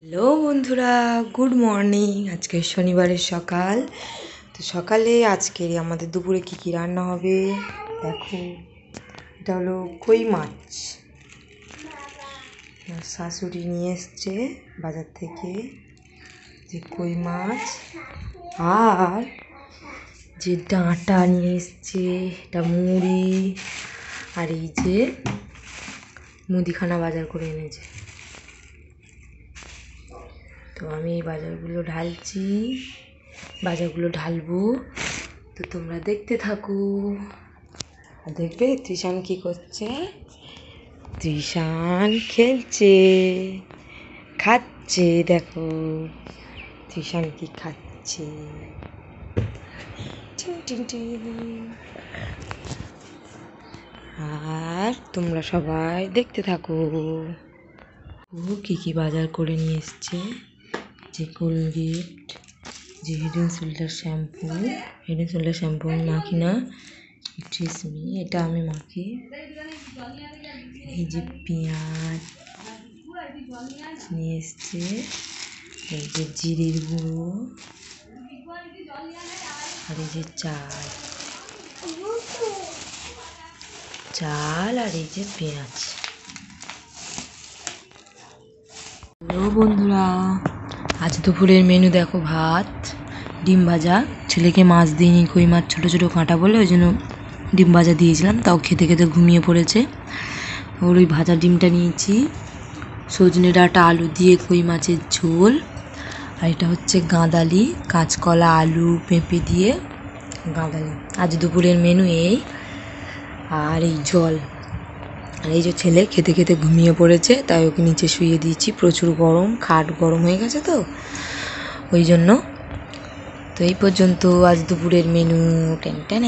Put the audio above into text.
Hello বন্ধুরা, good morning. আজকে শনিবারের সকাল। তো সকালে আজকে আমাদের দুপুরে কি কি রান্না হবে দেখো। এটা হলো কই মাছ, শাশুড়ি নিয়ে এসছে বাজার থেকে, যে কই মাছ। আর যে ডাঁটা নিয়ে এসছে, এটা মুড়ি। আর এই যে মুদিখানা বাজার করে এনেছে। তো আমি এই বাজারগুলো ঢালবো। তো তোমরা দেখতে থাকো। আর দেখবে ত্রিশান কি করছে। ত্রিশান খেলছে, খাচ্ছে। দেখো ত্রিশান কি খাচ্ছে। আর তোমরা সবাই দেখতে থাকো। ও কি কি বাজার করে নিয়ে এসছে। যে কোলগেট, যে হেড অ্যান্ড শোল্ডার শ্যাম্পু আমি মাখি না, ট্রেসমি এটা আমি মাখি। এই যে পেঁয়াজ নিয়ে এসছে, এই যে জিরের গুঁড়ো, আর এই যে চাল আর এই যে পেঁয়াজ। হ্যালো বন্ধুরা, আজ দুপুরের মেনু দেখো, ভাত, ডিম ভাজা। ছেলেকে মাছ দিইনি, কই মাছ ছোটো ছোটো কাঁটা বলে, ওই জন্য ডিম ভাজা দিয়েছিলাম, তাও খেতে খেতে ঘুমিয়ে পড়েছে। ওর ওই ভাজা ডিমটা নিয়েছি। সজনে ডাঁটা আলু দিয়ে কই মাছের ঝোল। আর এটা হচ্ছে গাঁদালি, কাঁচকলা আলু পেঁপে দিয়ে গাঁদালি। আজ দুপুরের মেনু এই। আর এই জল। আর এই যে ছেলে খেতে খেতে ঘুমিয়ে পড়েছে, তাই ওকে নিচে শুয়ে দিয়েছি। প্রচুর গরম, খাট গরম হয়ে গেছে তো ওই জন্য। তো এই পর্যন্ত আজ দুপুরের মেনু। Ten ten.